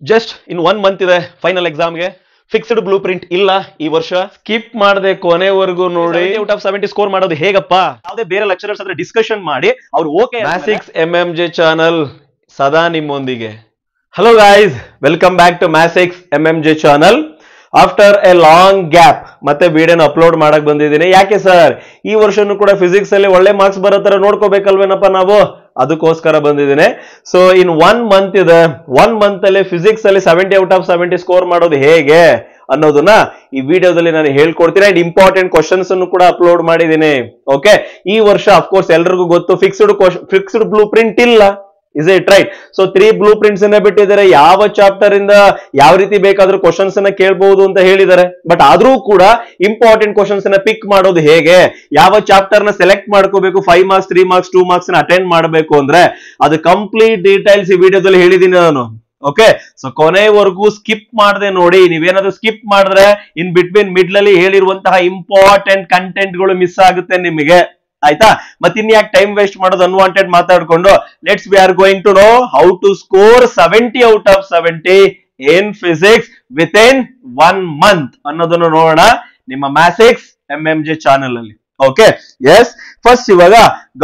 Just in 1 month ಇದೆ final ಎಕ್ಸಾಮ್ಗೆ. Fixed blue print ಇಲ್ಲ ಈ ವರ್ಷ. ಸ್ಕಿಪ್ ಮಾಡದೆ ಕೊನೆವರೆಗೂ ನೋಡಿ. ಔಟ್ ಆಫ್ 70 ಸ್ಕೋರ್ ಮಾಡೋದು ಹೇಗಪ್ಪ? ಯಾವುದೇ ಬೇರೆ ಲೆಕ್ಚರರ್ಸ್ ಹತ್ರ ಡಿಸ್ಕಷನ್ ಮಾಡಿ ಅವ್ರು ಓಕೆ. ಮ್ಯಾಥ್ಸಿಕ್ಸ್ MMJ ಚಾನಲ್ ಸದಾ ನಿಮ್ಮೊಂದಿಗೆ. Hello guys, welcome back to Mathsics MMJ channel. After a long gap ಮತ್ತೆ ವಿಡಿಯೋನ ಅಪ್ಲೋಡ್ ಮಾಡಕ್ ಬಂದಿದ್ದೀನಿ. ಯಾಕೆ ಸರ್, ಈ ವರ್ಷನೂ ಕೂಡ ಫಿಸಿಕ್ಸ್ ಅಲ್ಲಿ ಒಳ್ಳೆ ಮಾರ್ಕ್ಸ್ ಬರೋ ತರ ನೋಡ್ಕೋಬೇಕಲ್ವೇನಪ್ಪ ನಾವು, ಅದಕ್ಕೋಸ್ಕರ ಬಂದಿದ್ದೀನಿ. ಸೊ ಇನ್ 1 ಮಂತ್ ಇದೆ. 1 ಮಂತ್ ಅಲ್ಲಿ ಫಿಸಿಕ್ಸ್ ಅಲ್ಲಿ 70 ಔಟ್ ಆಫ್ 70 ಸ್ಕೋರ್ ಮಾಡೋದು ಹೇಗೆ ಅನ್ನೋದನ್ನ ಈ ವಿಡಿಯೋದಲ್ಲಿ ನಾನು ಹೇಳ್ಕೊಡ್ತೀನಿ. ಅಂಡ್ ಇಂಪಾರ್ಟೆಂಟ್ ಕ್ವಶನ್ಸ್ ಅನ್ನು ಕೂಡ ಅಪ್ಲೋಡ್ ಮಾಡಿದ್ದೀನಿ. ಓಕೆ, ಈ ವರ್ಷ ಅಫ್ಕೋರ್ಸ್ ಎಲ್ರಿಗೂ ಗೊತ್ತು ಫಿಕ್ಸ್ಡ್ ಬ್ಲೂ ಪ್ರಿಂಟ್ ಇಲ್ಲ. Is it right? So 3 blue prints ಅನ್ನ ಬಿಟ್ಟಿದ್ದಾರೆ. ಯಾವ ಚಾಪ್ಟರ್ ಇಂದ ಯಾವ ರೀತಿ ಬೇಕಾದ್ರೂ ಕ್ವಶನ್ಸ್ ಅನ್ನ ಕೇಳಬಹುದು ಅಂತ ಹೇಳಿದ್ದಾರೆ. ಬಟ್ ಆದ್ರೂ ಕೂಡ ಇಂಪಾರ್ಟೆಂಟ್ ಕ್ವಶನ್ಸ್ ಅನ್ನ ಪಿಕ್ ಮಾಡೋದು ಹೇಗೆ, ಯಾವ ಚಾಪ್ಟರ್ ನ ಸೆಲೆಕ್ಟ್ ಮಾಡ್ಕೋಬೇಕು, 5 ಮಾರ್ಕ್ಸ್ 3 ಮಾರ್ಕ್ಸ್ 2 ಮಾರ್ಕ್ಸ್ ನ ಅಟೆಂಡ್ ಮಾಡಬೇಕು ಅಂದ್ರೆ ಅದು ಕಂಪ್ಲೀಟ್ ಡೀಟೇಲ್ಸ್ ಈ ವಿಡಿಯೋದಲ್ಲಿ ಹೇಳಿದೀನಿ ನಾನು. ಓಕೆ, ಸೊ ಕೊನೆವರೆಗೂ ಸ್ಕಿಪ್ ಮಾಡದೆ ನೋಡಿ. ನೀವೇನಾದ್ರೂ ಸ್ಕಿಪ್ ಮಾಡಿದ್ರೆ ಇನ್ ಬಿಟ್ವೀನ್ ಮಿಡ್ಲ್ ಅಲ್ಲಿ ಹೇಳಿರುವಂತಹ ಇಂಪಾರ್ಟೆಂಟ್ ಕಂಟೆಂಟ್ ಗಳು ಮಿಸ್ ಆಗುತ್ತೆ ನಿಮಗೆ. ಆಯ್ತಾ? ಮತ್ತೆ ಇನ್ಯಾಕೆ ಟೈಮ್ ವೇಸ್ಟ್ ಮಾಡೋದು ಅನ್ವಾಂಟೆಡ್ ಮಾತಾಡ್ಕೊಂಡು, let's we are going to know how to score 70 out of 70 in physics with in 1 month ಅನ್ನೋದನ್ನು ನೋಡೋಣ ನಿಮ್ಮ ಮ್ಯಾಥ್ಸಿಕ್ಸ್ MMJ ಚಾನೆಲ್ ಅಲ್ಲಿ. ಓಕೆ, ಎಸ್, ಫಸ್ಟ್ ಇವಾಗ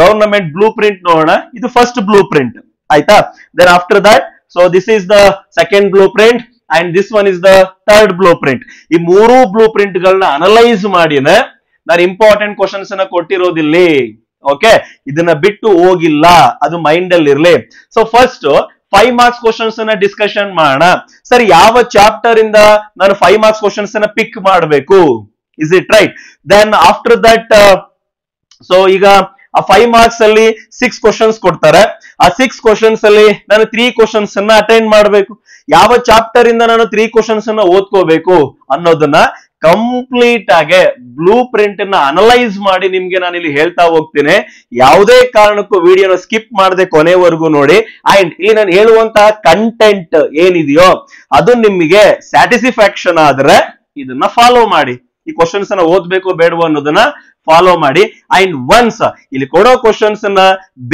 ಗವರ್ನಮೆಂಟ್ ಬ್ಲೂ ಪ್ರಿಂಟ್ ನೋಡೋಣ. ಇದು ಫಸ್ಟ್ ಬ್ಲೂ ಪ್ರಿಂಟ್. ಆಯ್ತಾ? Then after that, so this is the second blueprint and this one is the third blueprint. ಈ ಮೂರು ಬ್ಲೂ ಪ್ರಿಂಟ್ ಗಳನ್ನ analyse ಮಾಡಿನೇ ನಾನು ಇಂಪಾರ್ಟೆಂಟ್ ಕ್ವಶನ್ಸ್ ಅನ್ನ ಕೊಟ್ಟಿರೋದಿಲ್ಲಿ. ಓಕೆ, ಇದನ್ನ ಬಿಟ್ಟು ಹೋಗಿಲ್ಲ, ಅದು ಮೈಂಡ್ ಅಲ್ಲಿ ಇರ್ಲಿ. ಸೊ ಫಸ್ಟ್ 5 ಮಾರ್ಕ್ಸ್ ಕ್ವಶನ್ಸ್ ಅನ್ನ ಡಿಸ್ಕಷನ್ ಮಾಡೋಣ. ಸರ್, ಯಾವ ಚಾಪ್ಟರ್ ಇಂದ ನಾನು 5 ಮಾರ್ಕ್ಸ್ ಕ್ವಶನ್ಸ್ ಅನ್ನ ಪಿಕ್ ಮಾಡಬೇಕು? Is it right? Then after that, so ಈಗ ಆ 5 ಮಾರ್ಕ್ಸ್ ಅಲ್ಲಿ 6 ಕ್ವಶನ್ಸ್ ಕೊಡ್ತಾರೆ. ಆ 6 ಕ್ವಶನ್ಸ್ ಅಲ್ಲಿ ನಾನು 3 ಕ್ವಶನ್ಸ್ ಅನ್ನ ಅಟೆಂಡ್ ಮಾಡಬೇಕು. ಯಾವ ಚಾಪ್ಟರ್ ಇಂದ ನಾನು 3 ಕ್ವಶನ್ಸ್ ಅನ್ನ ಓದ್ಕೋಬೇಕು ಅನ್ನೋದನ್ನ ಕಂಪ್ಲೀಟ್ ಆಗಿ ಬ್ಲೂ ಪ್ರಿಂಟ್ ಅನ್ನ ಅನಲೈಸ್ ಮಾಡಿ ನಿಮ್ಗೆ ನಾನು ಇಲ್ಲಿ ಹೇಳ್ತಾ ಹೋಗ್ತೀನಿ. ಯಾವುದೇ ಕಾರಣಕ್ಕೂ ವಿಡಿಯೋನ ಸ್ಕಿಪ್ ಮಾಡದೆ ಕೊನೆವರೆಗೂ ನೋಡಿ. ಅಂಡ್ ಇಲ್ಲಿ ನಾನು ಹೇಳುವಂತಹ ಕಂಟೆಂಟ್ ಏನಿದೆಯೋ ಅದು ನಿಮಗೆ ಸ್ಯಾಟಿಸ್ಫ್ಯಾಕ್ಷನ್ ಆದ್ರೆ ಇದನ್ನ ಫಾಲೋ ಮಾಡಿ. ಈ ಕ್ವಶನ್ಸ್ ಅನ್ನ ಓದ್ಬೇಕು ಬೇಡವೋ ಅನ್ನೋದನ್ನ ಫಾಲೋ ಮಾಡಿ. ಅಂಡ್ ಒನ್ಸ್ ಇಲ್ಲಿ ಕೊಡೋ ಕ್ವಶನ್ಸ್ ಅನ್ನ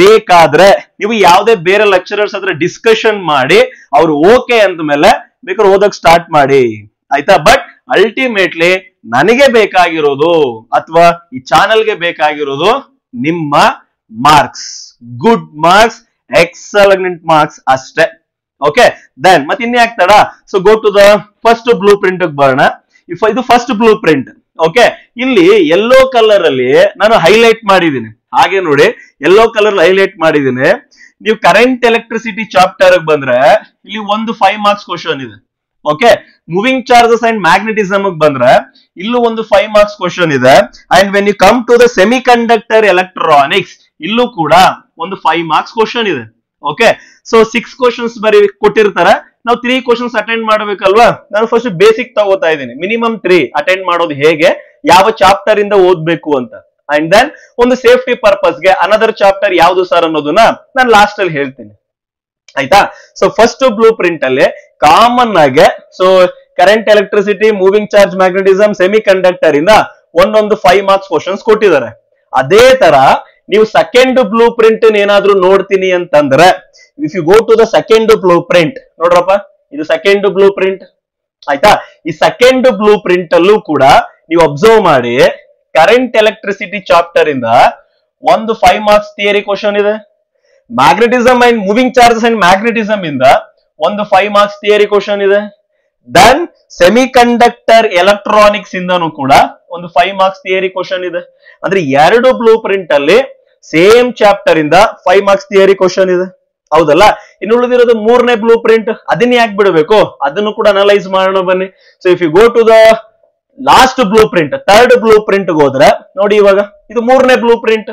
ಬೇಕಾದ್ರೆ ನೀವು ಯಾವುದೇ ಬೇರೆ ಲೆಕ್ಚರರ್ಸ್ ಹತ್ರ ಡಿಸ್ಕಷನ್ ಮಾಡಿ ಅವ್ರು ಓಕೆ ಅಂದ ಮೇಲೆ ಬೇಕಾದ್ರೆ ಓದಕ್ ಸ್ಟಾರ್ಟ್ ಮಾಡಿ. ಆಯ್ತಾ? ಬಟ್ ಅಲ್ಟಿಮೇಟ್ಲಿ ನನಗೆ ಬೇಕಾಗಿರೋದು ಅಥವಾ ಈ ಚಾನೆಲ್ಗೆ ಬೇಕಾಗಿರೋದು ನಿಮ್ಮ marks, good marks, excellent marks ಅಷ್ಟೇ. ಓಕೆ, ದೆನ್ ಮತ್ತೆ ಇನ್ಯಾಕ್ ತಡ? So go to the first blueprint ಬರೋಣ. ಇದು ಫಸ್ಟ್ ಬ್ಲೂ ಪ್ರಿಂಟ್. ಓಕೆ, ಇಲ್ಲಿ ಯೆಲ್ಲೋ ಕಲರ್ ಅಲ್ಲಿ ನಾನು ಹೈಲೈಟ್ ಮಾಡಿದ್ದೀನಿ. ಹಾಗೆ ನೋಡಿ, ಯೆಲ್ಲೋ ಕಲರ್ ಹೈಲೈಟ್ ಮಾಡಿದ್ದೀನಿ. ನೀವು ಕರೆಂಟ್ ಎಲೆಕ್ಟ್ರಿಸಿಟಿ ಚಾಪ್ಟರ್ ಬಂದ್ರೆ ಇಲ್ಲಿ ಒಂದು 5 ಮಾರ್ಕ್ಸ್ ಕ್ವಶನ್ ಇದೆ. Okay, moving charges and magnetism ಬಂದ್ರೆ ಇಲ್ಲೂ ಒಂದು 5 ಮಾರ್ಕ್ಸ್ ಕ್ವಶನ್ ಇದೆ. And when you come to the semiconductor electronics, ಇಲ್ಲೂ ಕೂಡ ಒಂದು 5 ಮಾರ್ಕ್ಸ್ ಕ್ವಶನ್ ಇದೆ. ಓಕೆ, ಸೊ 6 ಕ್ವಶನ್ಸ್ ಕೊಟ್ಟಿರ್ತಾರೆ. ನಾವು 3 ಕ್ವಶನ್ಸ್ ಅಟೆಂಡ್ ಮಾಡಬೇಕಲ್ವಾ? ನಾನು ಫಸ್ಟ್ ಬೇಸಿಕ್ ತಗೋತಾ ಇದ್ದೀನಿ. ಮಿನಿಮಮ್ 3 ಅಟೆಂಡ್ ಮಾಡೋದು ಹೇಗೆ, ಯಾವ ಚಾಪ್ಟರ್ ಇಂದ ಓದ್ಬೇಕು ಅಂತ. ಅಂಡ್ ದೆನ್ ಒಂದು ಸೇಫ್ಟಿ ಪರ್ಪಸ್ಗೆ ಅನದರ್ ಚಾಪ್ಟರ್ ಯಾವ್ದು ಸರ್ ಅನ್ನೋದನ್ನ ನಾನು ಲಾಸ್ಟ್ ಅಲ್ಲಿ ಹೇಳ್ತೀನಿ. ಆಯ್ತಾ? ಸೊ ಫಸ್ಟ್ ಬ್ಲೂ ಪ್ರಿಂಟ್ ಅಲ್ಲಿ ಕಾಮನ್ ಆಗಿ so current electricity, moving charge, magnetism, semi conductor ಇಂದ ಒಂದೊಂದು 5 ಮಾರ್ಕ್ಸ್ ಕ್ವಶನ್ಸ್ ಕೊಟ್ಟಿದ್ದಾರೆ. ಅದೇ ತರ ನೀವು ಸೆಕೆಂಡ್ ಬ್ಲೂ ಪ್ರಿಂಟ್ ಏನಾದ್ರೂ ನೋಡ್ತೀನಿ ಅಂತಂದ್ರೆ, if you go to the second blueprint, ನೋಡ್ರಪ್ಪ, ಇದು ಸೆಕೆಂಡ್ ಬ್ಲೂ ಪ್ರಿಂಟ್. ಆಯ್ತಾ? ಈ ಸೆಕೆಂಡ್ ಬ್ಲೂ ಪ್ರಿಂಟ್ ಅಲ್ಲೂ ಕೂಡ ನೀವು ಅಬ್ಸರ್ವ್ ಮಾಡಿ, ಕರೆಂಟ್ ಎಲೆಕ್ಟ್ರಿಸಿಟಿ ಚಾಪ್ಟರ್ ಇಂದ ಒಂದು 5 ಮಾರ್ಕ್ಸ್ ಥಿಯರಿ ಕ್ವಶನ್ ಇದೆ. Magnetism and moving charges and magnetism ಇಂದ ಒಂದು 5 ಮಾರ್ಕ್ಸ್ ಥಿಯರಿ ಕ್ವಶನ್ ಇದೆ. ದೆನ್ ಸೆಮಿ ಕಂಡಕ್ಟರ್ ಎಲೆಕ್ಟ್ರಾನಿಕ್ಸ್ ಇಂದನೂ ಕೂಡ ಒಂದು 5 ಮಾರ್ಕ್ಸ್ ಥಿಯರಿ ಕ್ವಶನ್ ಇದೆ. ಅಂದ್ರೆ 2 ಬ್ಲೂ ಪ್ರಿಂಟ್ ಅಲ್ಲಿ ಸೇಮ್ ಚಾಪ್ಟರ್ ಇಂದ 5 ಮಾರ್ಕ್ಸ್ ಥಿಯರಿ ಕ್ವಶನ್ ಇದೆ. ಹೌದಲ್ಲ? ಇನ್ನು ಉಳಿದಿರೋದು 3ನೇ ಬ್ಲೂ ಪ್ರಿಂಟ್. ಅದನ್ನ ಯಾಕೆ ಬಿಡಬೇಕು? ಅದನ್ನು ಕೂಡ ಅನಲೈಸ್ ಮಾಡೋಣ ಬನ್ನಿ. So if you go to the last blueprint, third blueprint ಹೋದ್ರೆ ನೋಡಿ, ಇವಾಗ ಇದು 3ನೇ ಬ್ಲೂ ಪ್ರಿಂಟ್.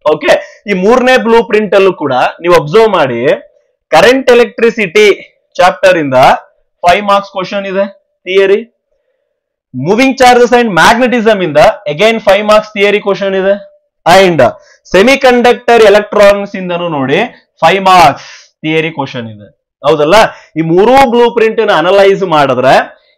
ಓಕೆ, ಈ 3ನೇ ಬ್ಲೂ ಪ್ರಿಂಟ್ ಅಲ್ಲೂ ಕೂಡ ನೀವು ಅಬ್ಸರ್ವ್ ಮಾಡಿ, ಕರೆಂಟ್ ಎಲೆಕ್ಟ್ರಿಸಿಟಿ ಚಾಪ್ಟರ್ ಇಂದ 5 ಮಾರ್ಕ್ಸ್ ಕ್ವಶನ್ ಇದೆ theory. Moving charges and magnetism ಇಂದ ಅಗೈನ್ 5 ಮಾರ್ಕ್ಸ್ ಥಿಯರಿ ಕ್ವಶನ್ ಇದೆ. ಅಂಡ್ ಸೆಮಿ ಕಂಡಕ್ಟರ್ ಎಲೆಕ್ಟ್ರಾನಿಕ್ಸ್ ಇಂದನೂ ನೋಡಿ 5 ಮಾರ್ಕ್ಸ್ ಥಿಯರಿ ಕ್ವಶನ್ ಇದೆ. ಹೌದಲ್ಲ? ಈ ಮೂರೂ ಬ್ಲೂ ಪ್ರಿಂಟ್ ಅನಲೈಸ್ ಮಾಡಿದ್ರೆ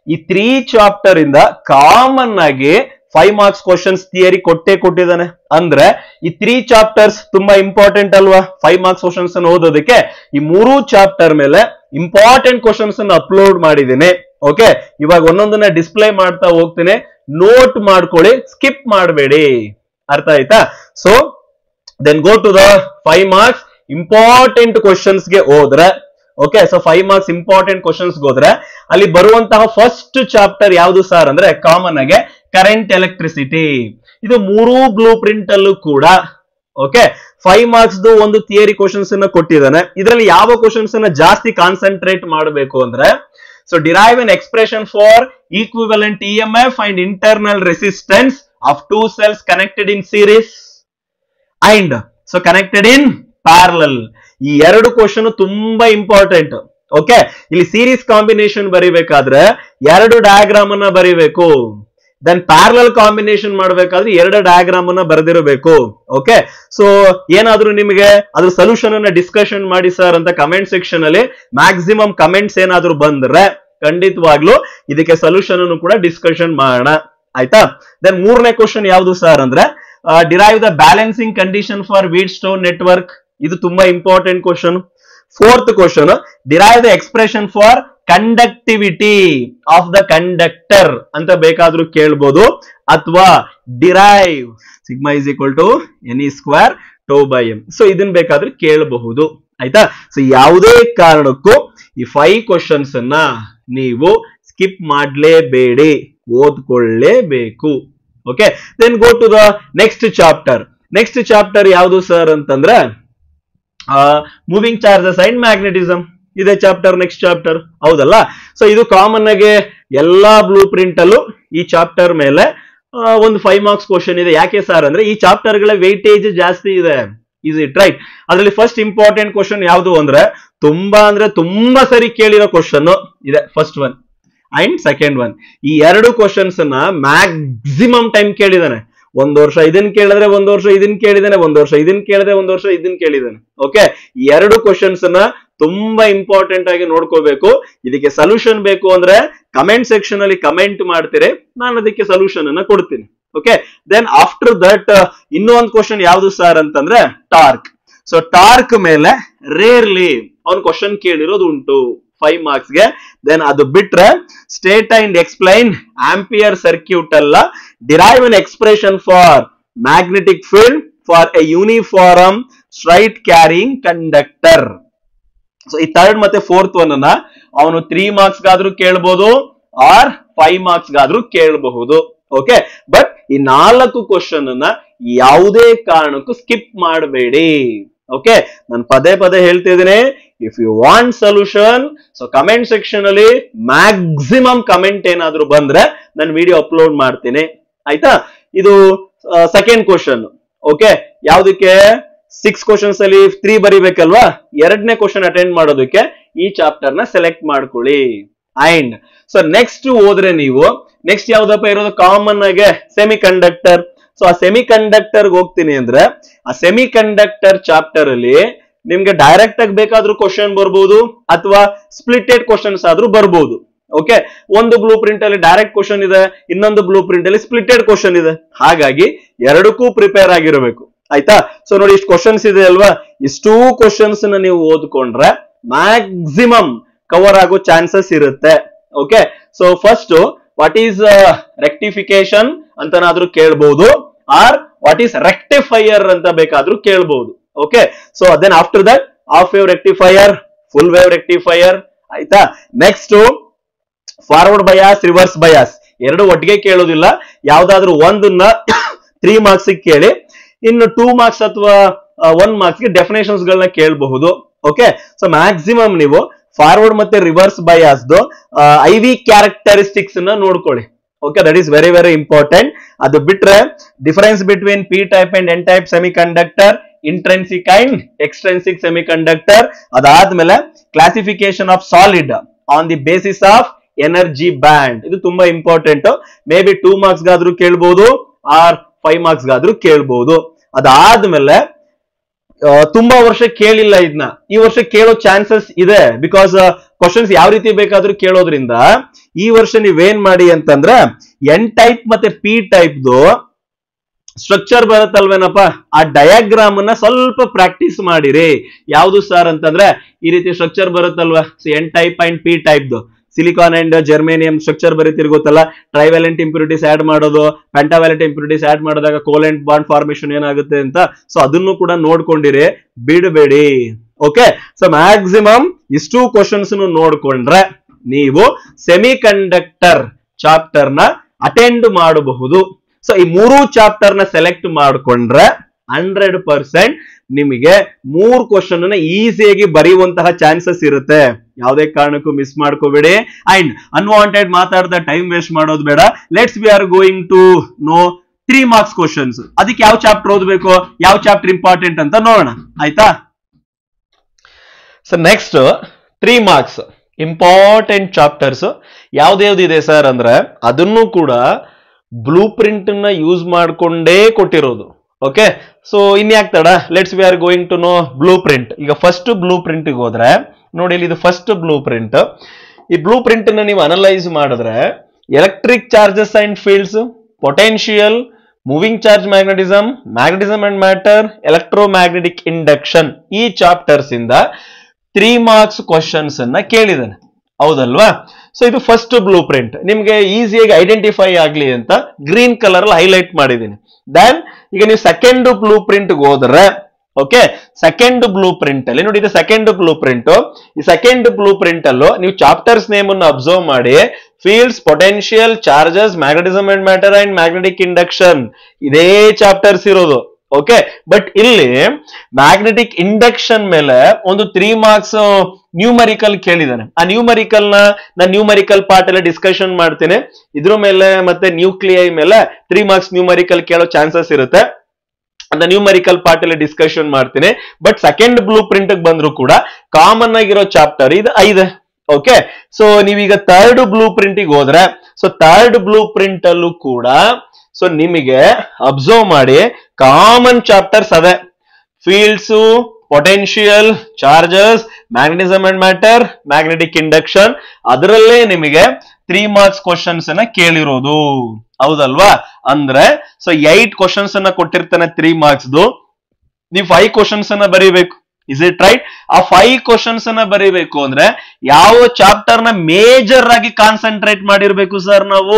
ಈ 3 ಚಾಪ್ಟರ್ ಇಂದ ಕಾಮನ್ ಆಗಿ 5 ಮಾರ್ಕ್ಸ್ ಕ್ವಶನ್ಸ್ ಥಿಯರಿ ಕೊಟ್ಟಿದ್ದಾನೆ. ಅಂದ್ರೆ ಈ 3 ಚಾಪ್ಟರ್ಸ್ ತುಂಬಾ ಇಂಪಾರ್ಟೆಂಟ್ ಅಲ್ವಾ 5 ಮಾರ್ಕ್ಸ್ ಕ್ವಶನ್ಸ್ ಅನ್ನು ಓದೋದಕ್ಕೆ. ಈ 3 ಚಾಪ್ಟರ್ ಮೇಲೆ ಇಂಪಾರ್ಟೆಂಟ್ ಕ್ವಶನ್ಸ್ ಅನ್ನು ಅಪ್ಲೋಡ್ ಮಾಡಿದ್ದೀನಿ. ಓಕೆ, ಇವಾಗ ಒಂದೊಂದನ್ನ ಡಿಸ್ಪ್ಲೇ ಮಾಡ್ತಾ ಹೋಗ್ತೀನಿ, ನೋಟ್ ಮಾಡ್ಕೊಳ್ಳಿ, ಸ್ಕಿಪ್ ಮಾಡಬೇಡಿ. ಅರ್ಥ ಆಯ್ತಾ? So then go to the 5 marks important questions ಗೆ ಹೋದ್ರೆ, okay, so 5 marks important questions ಹೋದ್ರೆ ಅಲ್ಲಿ ಬರುವಂತಹ ಫಸ್ಟ್ ಚಾಪ್ಟರ್ ಯಾವುದು ಸರ್ ಅಂದ್ರೆ ಕಾಮನ್ ಆಗಿ ಕರೆಂಟ್ ಎಲೆಕ್ಟ್ರಿಸಿಟಿ. ಇದು 3 ಬ್ಲೂ ಪ್ರಿಂಟ್ ಅಲ್ಲೂ ಕೂಡ ಓಕೆ 5 ಮಾರ್ಕ್ಸ್ ಒಂದು ಥಿಯರಿ ಕ್ವಶನ್ಸ್ ಅನ್ನ ಕೊಟ್ಟಿದ್ದಾನೆ. ಇದರಲ್ಲಿ ಯಾವ ಕ್ವಶನ್ಸ್ ಅನ್ನ ಜಾಸ್ತಿ ಕಾನ್ಸಂಟ್ರೇಟ್ ಮಾಡಬೇಕು ಅಂದ್ರೆ, so derive an expression for equivalent EMF and internal resistance of 2 cells connected in series and so connected in parallel. ಈ 2 ಕ್ವಶನ್ ತುಂಬಾ ಇಂಪಾರ್ಟೆಂಟ್. ಓಕೆ, ಇಲ್ಲಿ ಸೀರೀಸ್ ಕಾಂಬಿನೇಷನ್ ಬರಿಬೇಕಾದ್ರೆ 2 ಡಯಾಗ್ರಾಮ್ ಅನ್ನ ಬರಿಬೇಕು. ದೆನ್ ಪ್ಯಾರಲಲ್ ಕಾಂಬಿನೇಷನ್ ಮಾಡಬೇಕಾದ್ರೆ 2 ಡಯಾಗ್ರಾಮ್ ಅನ್ನ ಬರೆದಿರಬೇಕು. Okay, so ಏನಾದ್ರೂ ನಿಮಗೆ ಅದ್ರ ಸೊಲ್ಯೂಷನ್ ಅನ್ನ ಡಿಸ್ಕಷನ್ ಮಾಡಿ ಸರ್ ಅಂತ ಕಮೆಂಟ್ ಸೆಕ್ಷನ್ ಅಲ್ಲಿ ಮ್ಯಾಕ್ಸಿಮಮ್ ಕಮೆಂಟ್ಸ್ ಏನಾದ್ರೂ ಬಂದ್ರೆ ಖಂಡಿತವಾಗ್ಲೂ ಇದಕ್ಕೆ ಸೊಲ್ಯೂಷನ್ ಅನ್ನು ಕೂಡ ಡಿಸ್ಕಷನ್ ಮಾಡೋಣ. ಆಯ್ತಾ? ದೆನ್ 3ನೇ ಕ್ವಶನ್ ಯಾವುದು ಸರ್ ಅಂದ್ರೆ derive the balancing condition for Wheatstone network. ಇದು ತುಂಬಾ important question. 4th question derive the expression for conductivity of the conductor ಅಂತ ಬೇಕಾದ್ರೂ ಕೇಳ್ಬೋದು, ಅಥವಾ derive sigma is equal to n e square tau by m. So ಇದನ್ನ ಬೇಕಾದ್ರೂ ಕೇಳಬಹುದು. ಆಯ್ತಾ? ಸೊ ಯಾವುದೇ ಕಾರಣಕ್ಕೂ ಈ 5 ಕ್ವಶನ್ಸ್ ಅನ್ನ ನೀವು ಸ್ಕಿಪ್ ಮಾಡ್ಲೇಬೇಡಿ, ಓದ್ಕೊಳ್ಳೇಬೇಕು. Okay, then go to the next chapter. Next chapter ಯಾವುದು ಸರ್ ಅಂತಂದ್ರೆ ಮೂವಿಂಗ್ ಚಾರ್ಜಸ್ ಅಂಡ್ ಮ್ಯಾಗ್ನೆಟಿಸಮ್. ಇದೆ ಚಾಪ್ಟರ್, ನೆಕ್ಸ್ಟ್ ಚಾಪ್ಟರ್, ಹೌದಲ್ಲ? ಸೊ ಇದು ಕಾಮನ್ ಆಗಿ ಎಲ್ಲಾ ಬ್ಲೂ ಪ್ರಿಂಟ್ ಅಲ್ಲೂ ಈ ಚಾಪ್ಟರ್ ಮೇಲೆ ಒಂದು 5 ಮಾರ್ಕ್ಸ್ ಕ್ವಶನ್ ಇದೆ. ಯಾಕೆ ಸರ್ ಅಂದ್ರೆ ಈ ಚಾಪ್ಟರ್ ಗಳ ವೆಯ್ಟೇಜ್ ಜಾಸ್ತಿ ಇದೆ. Is it right? ಅದರಲ್ಲಿ ಫಸ್ಟ್ ಇಂಪಾರ್ಟೆಂಟ್ ಕ್ವಶನ್ ಯಾವುದು ಅಂದ್ರೆ ತುಂಬಾ ಸರಿ ಕೇಳಿರೋ ಕ್ವಶನ್ ಇದೆ, first one and second one. ಈ 2 ಕ್ವಶನ್ಸ್ ಅನ್ನ ಮ್ಯಾಕ್ಸಿಮಮ್ ಟೈಮ್ ಕೇಳಿದಾನೆ. 1 ವರ್ಷ ಇದನ್ನ ಕೇಳಿದ್ರೆ 1 ವರ್ಷ ಇದನ್ನ ಕೇಳಿದಾನೆ, 1 ವರ್ಷ ಇದನ್ನ ಕೇಳಿದ್ರೆ 1 ವರ್ಷ ಇದನ್ನ ಕೇಳಿದಾನೆ. ಓಕೆ, ಈ 2 ಕ್ವಶನ್ಸ್ ಅನ್ನ ತುಂಬಾ ಇಂಪಾರ್ಟೆಂಟ್ ಆಗಿ ನೋಡ್ಕೋಬೇಕು. ಇದಕ್ಕೆ ಸೊಲ್ಯೂಷನ್ ಬೇಕು ಅಂದ್ರೆ ಕಮೆಂಟ್ ಸೆಕ್ಷನ್ ಅಲ್ಲಿ ಕಮೆಂಟ್ ಮಾಡ್ತೀರಿ, ನಾನು ಅದಕ್ಕೆ ಸೊಲ್ಯೂಷನ್ ಅನ್ನ ಕೊಡ್ತೀನಿ. ಓಕೆ, ದೆನ್ ಆಫ್ಟರ್ ದಟ್ ಇನ್ನೂ ಒಂದು ಕ್ವಶನ್ ಯಾವುದು ಸರ್ ಅಂತಂದ್ರೆ ಟಾರ್ಕ್. ಸೊ ಟಾರ್ಕ್ ಮೇಲೆ ರೇರ್ಲಿ ಅವ್ನು ಕ್ವಶನ್ ಕೇಳಿರೋದು ಉಂಟು 5 ಮಾರ್ಕ್ಸ್ ಗೆ. ದೆನ್ ಅದು ಬಿಟ್ರೆ state and explain Ampere circuit ಅಲ್ಲ, derive an expression for magnetic field for a uniform straight carrying conductor. So ಈ 3rd ಮತ್ತೆ 4th ಒನ್ ಅನ್ನ ಅವನು 3 ಮಾರ್ಕ್ಸ್ ಗಾದ್ರೂ ಕೇಳಬಹುದು ಆರ್ 5 ಮಾರ್ಕ್ಸ್ ಗಾದ್ರೂ ಕೇಳಬಹುದು. ಓಕೆ, ಬಟ್ ಈ 4 ಕ್ವಶನ್ ಅನ್ನ ಯಾವುದೇ ಕಾರಣಕ್ಕೂ ಸ್ಕಿಪ್ ಮಾಡಬೇಡಿ. ಓಕೆ, ನಾನು ಪದೇ ಪದೇ ಹೇಳ್ತಿದ್ದೀನಿ, if you want solution so comment section ಅಲ್ಲಿ ಮ್ಯಾಕ್ಸಿಮಮ್ ಕಮೆಂಟ್ ಏನಾದ್ರೂ ಬಂದ್ರೆ ನಾನು ವಿಡಿಯೋ ಅಪ್ಲೋಡ್ ಮಾಡ್ತೀನಿ. ಆಯ್ತಾ? ಇದು ಸೆಕೆಂಡ್ ಕ್ವಶನ್. ಓಕೆ, ಯಾವ್ದಕ್ಕೆ 6 ಕ್ವಶನ್ಸ್ ಅಲ್ಲಿ 3 ಬರಿಬೇಕಲ್ವಾ, 2ನೇ ಕ್ವಶನ್ ಅಟೆಂಡ್ ಮಾಡೋದಕ್ಕೆ ಈ ಚಾಪ್ಟರ್ ನ ಸೆಲೆಕ್ಟ್ ಮಾಡ್ಕೊಳ್ಳಿ. ಅಂಡ್ ಸೊ ನೆಕ್ಸ್ಟ್ ಹೋದ್ರೆ ನೀವು ನೆಕ್ಸ್ಟ್ ಯಾವ್ದಪ್ಪ ಇರೋದು ಕಾಮನ್ ಆಗಿ ಸೆಮಿ ಕಂಡಕ್ಟರ್. ಸೊ ಆ ಸೆಮಿ ಕಂಡಕ್ಟರ್ ಹೋಗ್ತೀನಿ ಅಂದ್ರೆ ಆ ಸೆಮಿ ಕಂಡಕ್ಟರ್ ಚಾಪ್ಟರ್ ಅಲ್ಲಿ ನಿಮ್ಗೆ ಡೈರೆಕ್ಟ್ ಆಗಿ ಬೇಕಾದ್ರೂ ಕ್ವಶನ್ ಬರ್ಬೋದು, ಅಥವಾ ಸ್ಪ್ಲಿಟೆಡ್ ಕ್ವಶನ್ಸ್ ಆದ್ರೂ ಬರ್ಬೋದು. ಓಕೆ, ಒಂದು ಬ್ಲೂ ಪ್ರಿಂಟ್ ಅಲ್ಲಿ ಡೈರೆಕ್ಟ್ ಕ್ವಶನ್ ಇದೆ, ಇನ್ನೊಂದು ಬ್ಲೂ ಪ್ರಿಂಟ್ ಅಲ್ಲಿ ಸ್ಪ್ಲಿಟೆಡ್ ಕ್ವಶನ್ ಇದೆ. ಹಾಗಾಗಿ 2ಕ್ಕೂ ಪ್ರಿಪೇರ್ ಆಗಿರಬೇಕು. ಆಯ್ತಾ? ಸೊ ನೋಡಿ, ಇಷ್ಟು ಕ್ವಶನ್ಸ್ ಇದೆ ಅಲ್ವಾ, ಇಷ್ಟೂ ಕ್ವಶನ್ಸ್ ನ ನೀವು ಓದ್ಕೊಂಡ್ರೆ ಮ್ಯಾಕ್ಸಿಮಮ್ ಕವರ್ ಆಗೋ ಚಾನ್ಸಸ್ ಇರುತ್ತೆ. Okay, so first what is rectification ಅಂತನಾದ್ರೂ ಕೇಳ್ಬಹುದು, ಆರ್ ವಾಟ್ ಈಸ್ ರೆಕ್ಟಿಫೈಯರ್ ಅಂತ ಬೇಕಾದ್ರೂ ಕೇಳ್ಬಹುದು. Okay, so then after that half wave rectifier, full wave rectifier. ಆಯ್ತಾ? Next forward bias, reverse bias 2 ಒಟ್ಟಿಗೆ ಕೇಳೋದಿಲ್ಲ. ಯಾವ್ದಾದ್ರು ಒಂದನ್ನ 3 ಮಾರ್ಕ್ಸ್ ಕೇಳಿ, ಇನ್ನು 2 ಮಾರ್ಕ್ಸ್ ಅಥವಾ 1 ಮಾರ್ಕ್ಸ್ ಗೆ ಡೆಫಿನೇಷನ್ಸ್ ಗಳನ್ನ ಕೇಳಬಹುದು. ಓಕೆ, ಸೊ ಮ್ಯಾಕ್ಸಿಮಮ್ ನೀವು ಫಾರ್ವರ್ಡ್ ಮತ್ತೆ ರಿವರ್ಸ್ ಬಯಾಸ್ IV ಕ್ಯಾರೆಕ್ಟರಿಸ್ಟಿಕ್ಸ್ ಅನ್ನ ನೋಡ್ಕೊಳ್ಳಿ. Okay, that is very very important. ಅದು ಬಿಟ್ರೆ difference between P type and N type semiconductor, intrinsic and extrinsic semiconductor. ಅದಾದ್ಮೇಲೆ classification of solid on the basis of energy band. ಇದು ತುಂಬಾ important. Maybe 2 marks ಗಾದ್ರೂ ಕೇಳ್ಬಹುದು or 5 marks ಗಾದ್ರೂ ಕೇಳ್ಬಹುದು. ಅದಾದ್ಮೇಲೆ ತುಂಬಾ ವರ್ಷ ಕೇಳಿಲ್ಲ ಇದನ್ನ, ಈ ವರ್ಷ ಕೇಳೋ ಚಾನ್ಸಸ್ ಇದೆ. ಬಿಕಾಸ್ ಕ್ವಶನ್ಸ್ ಯಾವ ರೀತಿ ಬೇಕಾದ್ರೂ ಕೇಳೋದ್ರಿಂದ ಈ ವರ್ಷ ನೀವೇನ್ ಮಾಡಿ ಅಂತಂದ್ರೆ ಎನ್ ಟೈಪ್ ಮತ್ತೆ ಪಿ ಟೈಪ್ದು ಸ್ಟ್ರಕ್ಚರ್ ಬರುತ್ತಲ್ವೇನಪ್ಪ, ಆ ಡಯಾಗ್ರಾಮ್ ಅನ್ನ ಸ್ವಲ್ಪ ಪ್ರಾಕ್ಟೀಸ್ ಮಾಡಿರಿ. ಯಾವ್ದು ಸರ್ ಅಂತಂದ್ರೆ ಈ ರೀತಿ ಸ್ಟ್ರಕ್ಚರ್ ಬರುತ್ತಲ್ವಾ, ಎನ್ ಟೈಪ್ ಅಂಡ್ ಪಿ ಟೈಪ್ದು ಸಿಲಿಕಾನ್ ಅಂಡ್ ಜರ್ಮೇನಿಯಂ ಸ್ಟ್ರಕ್ಚರ್ ಬರೀತಿರ್ ಗೊತ್ತಲ್ಲ. ಟ್ರೈವ್ಯಾಲೆಂಟ್ ಇಂಪ್ಯೂರಿಟೀಸ್ ಆಡ್ ಮಾಡೋದು, ಪೆಂಟಾವ್ಯಾಲೆಂಟ್ ಇಂಪ್ಯೂರಿಟೀಸ್ ಆಡ್ ಮಾಡಿದಾಗ ಕೋಲೆಂಟ್ ಬಾಂಡ್ ಫಾರ್ಮೇಶನ್ ಏನಾಗುತ್ತೆ ಅಂತ. ಸೊ ಅದನ್ನು ಕೂಡ ನೋಡ್ಕೊಂಡಿರಿ, ಬಿಡಬೇಡಿ. ಓಕೆ, ಸೊ ಮ್ಯಾಕ್ಸಿಮಮ್ ಇಷ್ಟು ಕ್ವಶನ್ಸ್ ನೋಡ್ಕೊಂಡ್ರೆ ನೀವು ಸೆಮಿ ಕಂಡಕ್ಟರ್ ಚಾಪ್ಟರ್ ನ ಅಟೆಂಡ್ ಮಾಡಬಹುದು. ಸೊ ಈ 3 ಚಾಪ್ಟರ್ ನ ಸೆಲೆಕ್ಟ್ ಮಾಡ್ಕೊಂಡ್ರೆ 100% ನಿಮಗೆ 3 ಕ್ವಶನ್ ಅನ್ನ ಈಸಿಯಾಗಿ ಬರೆಯುವಂತಹ ಚಾನ್ಸಸ್ ಇರುತ್ತೆ. ಯಾವುದೇ ಕಾರಣಕ್ಕೂ ಮಿಸ್ ಮಾಡ್ಕೋಬೇಡಿ. ಅಂಡ್ ಅನ್ವಾಂಟೆಡ್ ಮಾತಾಡ್ದ ಟೈಮ್ ವೇಸ್ಟ್ ಮಾಡೋದು ಬೇಡ. Let's we are going to know 3 marks questions. ಅದಕ್ಕೆ ಯಾವ ಚಾಪ್ಟರ್ ಓದಬೇಕು, ಯಾವ ಚಾಪ್ಟರ್ ಇಂಪಾರ್ಟೆಂಟ್ ಅಂತ ನೋಡೋಣ, ಆಯ್ತಾ? So next 3 marks important chapters ಯಾವ್ದ್ಯಾವ್ದಿದೆ ಸರ್ ಅಂದ್ರೆ ಅದನ್ನು ಕೂಡ ಬ್ಲೂ ಪ್ರಿಂಟ್ ನ ಯೂಸ್ ಮಾಡ್ಕೊಂಡೇ ಕೊಟ್ಟಿರೋದು. ಓಕೆ, ಸೊ ಇನ್ಯಾಕ್ ತಡ, let's we are going to know blueprint. ಈಗ ಫಸ್ಟ್ ಬ್ಲೂ ಪ್ರಿಂಟ್ ಹೋದ್ರೆ ನೋಡಿ, ಇಲ್ಲಿ ಇದು ಫಸ್ಟ್ ಬ್ಲೂ ಪ್ರಿಂಟ್. ಈ ಬ್ಲೂ ಪ್ರಿಂಟ್ ನ ನೀವು ಅನಲೈಸ್ ಮಾಡಿದ್ರೆ electric charges and fields, potential, moving charge magnetism, magnetism and matter, electromagnetic induction, ಈ ಚಾಪ್ಟರ್ಸ್ ಇಂದ 3 ಮಾರ್ಕ್ಸ್ ಕ್ವಶನ್ಸ್ ಅನ್ನ ಕೇಳಿದಾನೆ, ಹೌದಲ್ವಾ? ಸೊ ಇದು ಫಸ್ಟ್ ಬ್ಲೂ ಪ್ರಿಂಟ್, ನಿಮ್ಗೆ ಈಸಿಯಾಗಿ ಐಡೆಂಟಿಫೈ ಆಗ್ಲಿ ಅಂತ ಗ್ರೀನ್ ಕಲರ್ ಅಲ್ಲಿ ಹೈಲೈಟ್ ಮಾಡಿದ್ದೀನಿ. ದೆನ್ ಈಗ ನೀವು ಸೆಕೆಂಡ್ ಬ್ಲೂ ಪ್ರಿಂಟ್ ಹೋದ್ರೆ, ಓಕೆ, ಸೆಕೆಂಡ್ ಬ್ಲೂ ಪ್ರಿಂಟ್ ಅಲ್ಲಿ ನೋಡಿ, ಇದು ಸೆಕೆಂಡ್ ಬ್ಲೂ ಪ್ರಿಂಟ್. ಈ ಸೆಕೆಂಡ್ ಬ್ಲೂ ಪ್ರಿಂಟ್ ಅಲ್ಲೂ ನೀವು ಚಾಪ್ಟರ್ಸ್ ನೇಮ್ ಅನ್ನು ಅಬ್ಸರ್ವ್ ಮಾಡಿ, fields, potential, charges, magnetism and matter and magnetic induction, ಇದೇ ಚಾಪ್ಟರ್ಸ್ ಇರೋದು. ಓಕೆ, ಬಟ್ ಇಲ್ಲಿ ಮ್ಯಾಗ್ನೆಟಿಕ್ ಇಂಡಕ್ಷನ್ ಮೇಲೆ ಒಂದು 3 ಮಾರ್ಕ್ಸ್ ನ್ಯೂಮರಿಕಲ್ ಕೇಳಿದಾನೆ. ಆ ನ್ಯೂಮರಿಕಲ್ ನಾನು ನ್ಯೂಮರಿಕಲ್ ಪಾರ್ಟ್ ಎಲ್ಲ ಡಿಸ್ಕಷನ್ ಮಾಡ್ತೇನೆ. ಇದ್ರ ಮೇಲೆ ಮತ್ತೆ ನ್ಯೂಕ್ಲಿಯೈ ಮೇಲೆ 3 ಮಾರ್ಕ್ಸ್ ನ್ಯೂಮರಿಕಲ್ ಕೇಳೋ ಚಾನ್ಸಸ್ ಇರುತ್ತೆ. ಅಂತ ನ್ಯೂಮರಿಕಲ್ ಪಾರ್ಟ್ ಅಲ್ಲಿ ಡಿಸ್ಕಷನ್ ಮಾಡ್ತೀನಿ. ಬಟ್ ಸೆಕೆಂಡ್ ಬ್ಲೂ ಪ್ರಿಂಟ್ ಬಂದ್ರು ಕೂಡ ಕಾಮನ್ ಆಗಿರೋ ಚಾಪ್ಟರ್ ಇದು 5. ಓಕೆ, ಸೊ ನೀವೀಗ ಥರ್ಡ್ ಬ್ಲೂ ಪ್ರಿಂಟ್ ಹೋದ್ರೆ, ಸೊ ಥರ್ಡ್ ಬ್ಲೂ ಪ್ರಿಂಟ್ ಅಲ್ಲೂ ಕೂಡ ಸೊ ನಿಮಗೆ ಅಬ್ಸರ್ವ್ ಮಾಡಿ ಕಾಮನ್ ಚಾಪ್ಟರ್ಸ್ ಅದೇ, fields, potential, charges, magnetism and matter, magnetic induction, ಅದರಲ್ಲೇ ನಿಮಗೆ 3 ಮಾರ್ಕ್ಸ್ ಕ್ವಶನ್ಸ್ ಅನ್ನ ಕೇಳಿರೋದು, ಹೌದಲ್ವಾ? ಅಂದ್ರೆ ಸೊ 8 ಕ್ವಶನ್ಸ್ ಅನ್ನ ಕೊಟ್ಟಿರ್ತಾನೆ 3 ಮಾರ್ಕ್ಸ್. ನೀವು 5 ಕ್ವಶನ್ಸ್ ಅನ್ನ ಬರೀಬೇಕು. Is it right? ಆ 5 ಕ್ವಶನ್ಸ್ ಅನ್ನ ಬರೀಬೇಕು ಅಂದ್ರೆ ಯಾವ ಚಾಪ್ಟರ್ ನ ಮೇಜರ್ ಆಗಿ ಕಾನ್ಸಂಟ್ರೇಟ್ ಮಾಡಿರ್ಬೇಕು ಸರ್? ನಾವು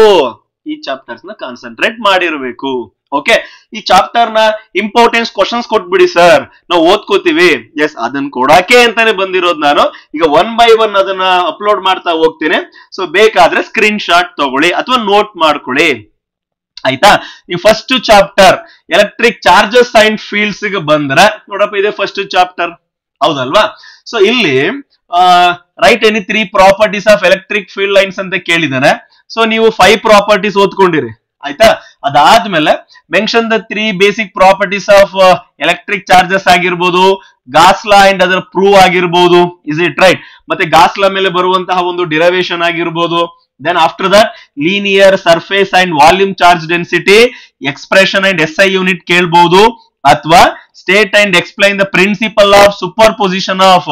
ಈ ಚಾಪ್ಟರ್ಸ್ ನ ಕಾನ್ಸಂಟ್ರೇಟ್ ಮಾಡಿರ್ಬೇಕು. ಓಕೆ, ಈ ಚಾಪ್ಟರ್ ನ ಇಂಪಾರ್ಟೆನ್ಸ್ ಕ್ವಶನ್ಸ್ ಕೊಟ್ಬಿಡಿ ಸರ್, ನಾವು ಓದ್ಕೋತೀವಿ. ಎಸ್, ಅದನ್ನ ಕೊಡಾಕೆ ಅಂತಾನೆ ಬಂದಿರೋದು ನಾನು. ಈಗ 1 by 1 ಅದನ್ನ ಅಪ್ಲೋಡ್ ಮಾಡ್ತಾ ಹೋಗ್ತೀನಿ. ಸೊ ಬೇಕಾದ್ರೆ ಸ್ಕ್ರೀನ್ ಶಾಟ್ ತಗೊಳ್ಳಿ ಅಥವಾ ನೋಟ್ ಮಾಡ್ಕೊಳ್ಳಿ, ಆಯ್ತಾ? ಈ first chapter electric charges and fields ಗೆ ಬಂದ್ರೆ ನೋಡಪ್ಪ, ಇದೆ ಫಸ್ಟ್ ಚಾಪ್ಟರ್, ಹೌದಲ್ವಾ? ಸೊ ಇಲ್ಲಿ write any 3 properties of electric field lines ಅಂತ ಕೇಳಿದಾನೆ. ಸೊ ನೀವು 5 ಪ್ರಾಪರ್ಟೀಸ್ ಓದ್ಕೊಂಡಿರಿ, ಆಯ್ತಾ? ಅದಾದ್ಮೇಲೆ mention the 3 basic properties of electric charges ಆಗಿರ್ಬೋದು, ಗಾಸ್ ಲಾ ಅಂಡ್ ಅದರ ಪ್ರೂವ್ ಆಗಿರ್ಬೋದು, ಇಸ್ ಇಟ್ ರೈಟ್? ಮತ್ತೆ ಗಾಸ್ ಲಾ ಮೇಲೆ ಬರುವಂತಹ ಒಂದು ಡಿರೈವೇಶನ್ ಆಗಿರ್ಬೋದು. Then after that linear surface and volume charge density expression and SI unit ಕೇಳಬಹುದು, ಅಥವಾ state and explain the principle of superposition of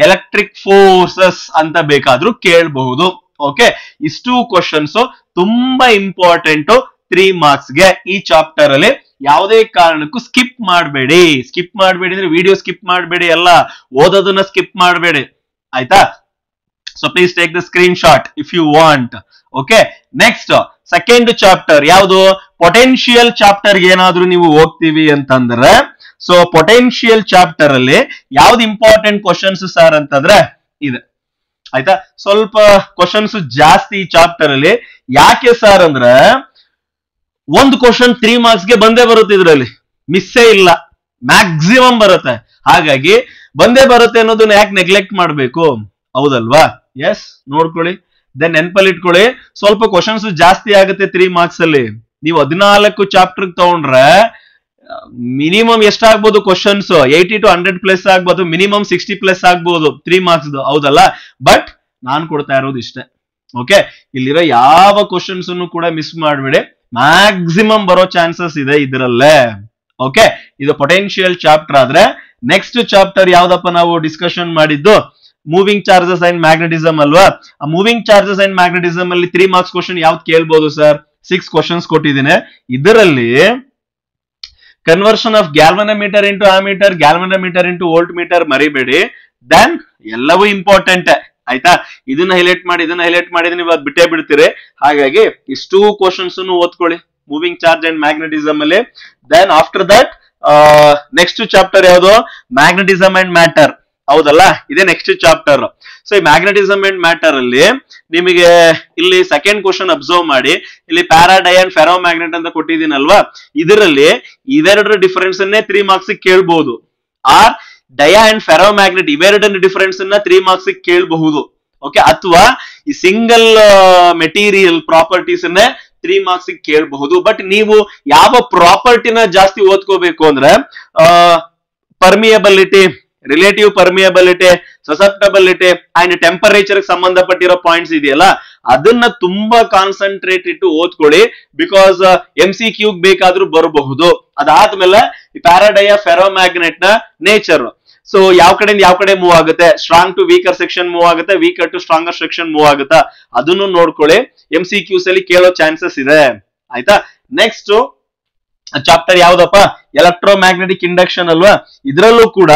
electric forces ಅಂತ ಬೇಕಾದ್ರೂ ಕೇಳಬಹುದು. ಓಕೆ, ಇಷ್ಟು ಕ್ವಶನ್ಸ್ ತುಂಬಾ ಇಂಪಾರ್ಟೆಂಟ್ 3 ಮಾರ್ಕ್ಸ್ ಗೆ. ಈ ಚಾಪ್ಟರ್ ಅಲ್ಲಿ ಯಾವುದೇ ಕಾರಣಕ್ಕೂ ಸ್ಕಿಪ್ ಮಾಡಬೇಡಿ. ಸ್ಕಿಪ್ ಮಾಡಬೇಡಿ ಅಂದ್ರೆ ವಿಡಿಯೋ ಸ್ಕಿಪ್ ಮಾಡಬೇಡಿ, ಎಲ್ಲ ಓದೋದನ್ನ ಸ್ಕಿಪ್ ಮಾಡಬೇಡಿ, ಆಯ್ತಾ? So please take the screenshot if you want. Okay, next second chapter ಯಾವುದು? ಪೊಟೆನ್ಶಿಯಲ್ ಚಾಪ್ಟರ್ ಏನಾದ್ರೂ ನೀವು ಹೋಗ್ತೀವಿ ಅಂತಂದ್ರೆ, ಸೊ ಪೊಟೆನ್ಶಿಯಲ್ ಚಾಪ್ಟರ್ ಅಲ್ಲಿ ಯಾವ್ದು ಇಂಪಾರ್ಟೆಂಟ್ ಕ್ವಶನ್ಸ್ ಸರ್ ಅಂತಂದ್ರೆ ಇದೆ, ಆಯ್ತಾ? ಸ್ವಲ್ಪ ಕ್ವಶನ್ಸ್ ಜಾಸ್ತಿ ಈ ಚಾಪ್ಟರ್ ಅಲ್ಲಿ. ಯಾಕೆ ಸರ್ ಅಂದ್ರೆ ಒಂದು ಕ್ವಶನ್ 3 ಮಾರ್ಕ್ಸ್ ಗೆ ಬಂದೇ ಬರುತ್ತೆ, ಇದರಲ್ಲಿ ಮಿಸ್ಸೇ ಇಲ್ಲ, ಮ್ಯಾಕ್ಸಿಮಮ್ ಬರುತ್ತೆ. ಹಾಗಾಗಿ ಬಂದೇ ಬರುತ್ತೆ ಅನ್ನೋದನ್ನ ಯಾಕೆ ನೆಗ್ಲೆಕ್ಟ್ ಮಾಡ್ಬೇಕು, ಹೌದಲ್ವಾ? ಎಸ್, ನೋಡ್ಕೊಳ್ಳಿ, ದೆನ್ ನೆನ್ಪಲ್ಲಿ ಇಟ್ಕೊಳ್ಳಿ. ಸ್ವಲ್ಪ ಕ್ವಶನ್ಸ್ ಜಾಸ್ತಿ ಆಗುತ್ತೆ 3 ಮಾರ್ಕ್ಸ್ ಅಲ್ಲಿ. ನೀವು 14 ಚಾಪ್ಟರ್ ತಗೊಂಡ್ರೆ ಮಿನಿಮಮ್ ಎಷ್ಟಾಗ್ಬೋದು ಕ್ವಶನ್ಸ್? 80 to 100 ಪ್ಲಸ್ ಆಗ್ಬೋದು, ಮಿನಿಮಮ್ 60 ಪ್ಲಸ್ ಆಗ್ಬೋದು 3 ಮಾರ್ಕ್ಸ್, ಹೌದಲ್ಲ? ಬಟ್ ನಾನ್ ಕೊಡ್ತಾ ಇರೋದು ಇಷ್ಟೇ. ಓಕೆ, ಇಲ್ಲಿರೋ ಯಾವ ಕ್ವಶನ್ಸ್ ಕೂಡ ಮಿಸ್ ಮಾಡಬೇಡಿ, ಮ್ಯಾಕ್ಸಿಮಮ್ ಬರೋ ಚಾನ್ಸಸ್ ಇದೆ ಇದರಲ್ಲೇ. ಓಕೆ, ಇದು ಪೊಟೆನ್ಶಿಯಲ್ ಚಾಪ್ಟರ್ ಆದ್ರೆ ನೆಕ್ಸ್ಟ್ ಚಾಪ್ಟರ್ ಯಾವ್ದಪ್ಪ ನಾವು ಡಿಸ್ಕಷನ್ ಮಾಡಿದ್ದು ಮೂವಿಂಗ್ ಚಾರ್ಜಸ್ ಅಂಡ್ ಮ್ಯಾಗ್ನೆಟಿಸಮ್ ಅಲ್ವಾ. ಆ ಮೂವಿಂಗ್ ಚಾರ್ಜಸ್ ಅಂಡ್ ಮ್ಯಾಗ್ನೆಟಿಸಮ್ ಅಲ್ಲಿ 3 ಮಾರ್ಕ್ಸ್ ಕ್ವಶನ್ ಯಾವ್ದು ಕೇಳ್ಬೋದು ಸರ್? 6 ಕ್ವಶನ್ಸ್ ಕೊಟ್ಟಿದ್ದೀನಿ. ಇದರಲ್ಲಿ conversion of galvanometer into ammeter, galvanometer into volt meter ಮರಿಬೇಡಿ. ದೆನ್ ಎಲ್ಲವೂ ಇಂಪಾರ್ಟೆಂಟ್ ಆಯ್ತಾ. ಇದನ್ನ ಹೈಲೈಟ್ ಮಾಡಿದೀನಿ, ಇವಾಗ ಬಿಟ್ಟೇ ಬಿಡ್ತೀರಿ. ಹಾಗಾಗಿ ಇಷ್ಟು ಕ್ವಶನ್ಸ್ ಓದ್ಕೊಳ್ಳಿ ಮೂವಿಂಗ್ ಚಾರ್ಜ್ ಅಂಡ್ ಮ್ಯಾಗ್ನೆಟಿಸಮ್ ಅಲ್ಲಿ. Then after that next chapter ಯಾವುದು? Magnetism and matter. ಹೌದಲ್ಲ, ಇದೇ ನೆಕ್ಸ್ಟ್ ಚಾಪ್ಟರ್. ಸೊ ಈ ಮ್ಯಾಗ್ನೆಟಿಸಮ್ ಅಂಡ್ ಮ್ಯಾಟರ್ ಅಲ್ಲಿ ನಿಮಗೆ ಇಲ್ಲಿ ಸೆಕೆಂಡ್ ಕ್ವಶನ್ ಅಬ್ಸರ್ವ್ ಮಾಡಿ. ಇಲ್ಲಿ ಪ್ಯಾರಾಡೈ ಅಂಡ್ ಫೆರೋ ಮ್ಯಾಗ್ನೆಟ್ ಅಂತ ಕೊಟ್ಟಿದ್ದೀನಲ್ವಾ, ಇದರಲ್ಲಿ ಇವೆರಡರ ಡಿಫರೆನ್ಸ್ ಅನ್ನೇ 3 ಮಾರ್ಕ್ಸ್ ಕೇಳಬಹುದು. Or dia and ferromagnet ಇವೆರಡರ ಡಿಫರೆನ್ಸ್ ಅನ್ನ 3 ಮಾರ್ಕ್ಸ್ ಕೇಳಬಹುದು. ಓಕೆ, ಅಥವಾ ಈ ಸಿಂಗಲ್ ಮೆಟೀರಿಯಲ್ ಪ್ರಾಪರ್ಟೀಸ್ ಅನ್ನೇ 3 ಮಾರ್ಕ್ಸ್ ಕೇಳಬಹುದು. ಬಟ್ ನೀವು ಯಾವ ಪ್ರಾಪರ್ಟಿನ ಜಾಸ್ತಿ ಓದ್ಕೋಬೇಕು ಅಂದ್ರೆ permeability, relative permeability, susceptibility and temperature ಸಂಬಂಧಪಟ್ಟಿರೋ ಪಾಯಿಂಟ್ಸ್ ಇದೆಯಲ್ಲ, ಅದನ್ನ ತುಂಬಾ ಕಾನ್ಸಂಟ್ರೇಟ್ ಇಟ್ಟು ಓದ್ಕೊಳ್ಳಿ. ಬಿಕಾಸ್ MCQ ಬೇಕಾದ್ರೂ ಬರಬಹುದು. ಅದಾದ್ಮೇಲೆ ಪ್ಯಾರಾಡೈ ಫೆರೋ ಮ್ಯಾಗ್ನೆಟ್ ನ ನೇಚರ್, ಸೊ ಯಾವ ಕಡೆಯಿಂದ ಯಾವ ಕಡೆ ಮೂವ್ ಆಗುತ್ತೆ, strong to weaker section move ಆಗುತ್ತೆ, weaker to stronger section move ಆಗುತ್ತಾ, ಅದನ್ನು ನೋಡ್ಕೊಳ್ಳಿ. MCQs ಅಲ್ಲಿ ಕೇಳೋ ಚಾನ್ಸಸ್ ಇದೆ ಆಯ್ತಾ. ನೆಕ್ಸ್ಟ್ ಚಾಪ್ಟರ್ ಯಾವ್ದಪ್ಪ? ಎಲೆಕ್ಟ್ರೋಮ್ಯಾಗ್ನೆಟಿಕ್ ಇಂಡಕ್ಷನ್ ಅಲ್ವಾ. ಇದರಲ್ಲೂ ಕೂಡ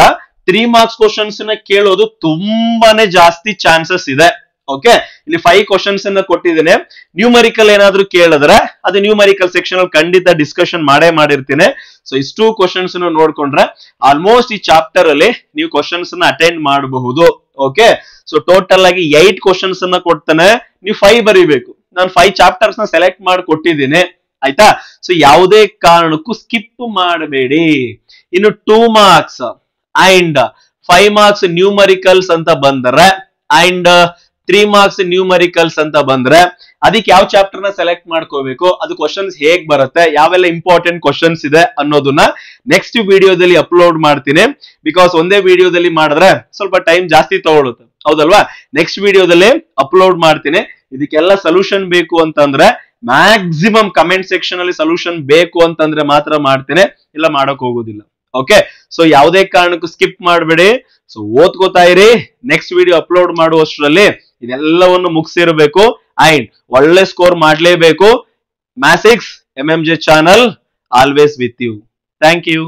3 ಮಾರ್ಕ್ಸ್ ಕ್ವಶನ್ಸ್ ನ ಕೇಳೋದು ತುಂಬಾನೇ ಜಾಸ್ತಿ ಚಾನ್ಸಸ್ ಇದೆ. ಓಕೆ, ಇಲ್ಲಿ 5 ಕ್ವಶನ್ಸ್ ಅನ್ನ ಕೊಟ್ಟಿದ್ದೇನೆ. ನ್ಯೂಮರಿಕಲ್ ಏನಾದ್ರೂ ಕೇಳಿದ್ರೆ ಅದು ನ್ಯೂಮರಿಕಲ್ ಸೆಕ್ಷನ್ ಅಲ್ಲಿ ಖಂಡಿತ ಡಿಸ್ಕಷನ್ ಮಾಡಿರ್ತೀನಿ. ಸೊ ಇಷ್ಟು ಕ್ವಶನ್ಸ್ ನೋಡ್ಕೊಂಡ್ರೆ ಆಲ್ಮೋಸ್ಟ್ ಈ ಚಾಪ್ಟರ್ ಅಲ್ಲಿ ನೀವು ಕ್ವಶನ್ಸ್ ನ ಅಟೆಂಡ್ ಮಾಡಬಹುದು. ಓಕೆ, ಸೊ ಟೋಟಲ್ ಆಗಿ 8 ಕ್ವಶನ್ಸ್ ಅನ್ನ ಕೊಡ್ತಾನೆ, ನೀವು 5 ಬರೀಬೇಕು. ನಾನು 5 ಚಾಪ್ಟರ್ಸ್ ನ ಸೆಲೆಕ್ಟ್ ಮಾಡಿ ಕೊಟ್ಟಿದ್ದೀನಿ ಆಯ್ತಾ. ಸೊ ಯಾವುದೇ ಕಾರಣಕ್ಕೂ ಸ್ಕಿಪ್ ಮಾಡಬೇಡಿ. ಇನ್ನು 2 ಮಾರ್ಕ್ಸ್ ಅಂಡ್ 5 ಮಾರ್ಕ್ಸ್ ನ್ಯೂಮರಿಕಲ್ಸ್ ಅಂತ ಬಂದ್ರೆ ಅಂಡ್ 3 ಮಾರ್ಕ್ಸ್ ನ್ಯೂಮರಿಕಲ್ಸ್ ಅಂತ ಬಂದ್ರೆ ಅದಕ್ಕೆ ಯಾವ ಚಾಪ್ಟರ್ ನ ಸೆಲೆಕ್ಟ್ ಮಾಡ್ಕೋಬೇಕು, ಅದು ಕ್ವಶನ್ಸ್ ಹೇಗ್ ಬರುತ್ತೆ, ಯಾವೆಲ್ಲ ಇಂಪಾರ್ಟೆಂಟ್ ಕ್ವಶನ್ಸ್ ಇದೆ ಅನ್ನೋದನ್ನ ನೆಕ್ಸ್ಟ್ ವಿಡಿಯೋದಲ್ಲಿ ಅಪ್ಲೋಡ್ ಮಾಡ್ತೀನಿ. ಬಿಕಾಸ್ ಒಂದೇ ವಿಡಿಯೋದಲ್ಲಿ ಮಾಡಿದ್ರೆ ಸ್ವಲ್ಪ ಟೈಮ್ ಜಾಸ್ತಿ ತಗೊಳುತ್ತೆ, ಹೌದಲ್ವಾ. ನೆಕ್ಸ್ಟ್ ವಿಡಿಯೋದಲ್ಲಿ ಅಪ್ಲೋಡ್ ಮಾಡ್ತೀನಿ. ಇದಕ್ಕೆಲ್ಲ ಸೊಲ್ಯೂಷನ್ ಬೇಕು ಅಂತಂದ್ರೆ ಮ್ಯಾಕ್ಸಿಮಮ್ ಕಮೆಂಟ್ ಸೆಕ್ಷನ್ ಅಲ್ಲಿ ಸೊಲ್ಯೂಷನ್ ಬೇಕು ಅಂತಂದ್ರೆ ಮಾತ್ರ ಮಾಡ್ತೇನೆ, ಇಲ್ಲ ಮಾಡಕ್ ಹೋಗೋದಿಲ್ಲ. ಓಕೆ, ಸೊ ಯಾವುದೇ ಕಾರಣಕ್ಕೂ ಸ್ಕಿಪ್ ಮಾಡಬೇಡಿ. ಸೊ ಓದ್ಕೋತಾ ಇರಿ. ನೆಕ್ಸ್ಟ್ ವಿಡಿಯೋ ಅಪ್ಲೋಡ್ ಮಾಡುವಷ್ಟರಲ್ಲಿ ಇದೆಲ್ಲವನ್ನು ಮುಗಿಸಿರ್ಬೇಕು ಅಂಡ್ ಒಳ್ಳೆ ಸ್ಕೋರ್ ಮಾಡ್ಲೇಬೇಕು. ಮ್ಯಾಥ್ಸಿಕ್ಸ್ MMJ channel always with you. Thank you.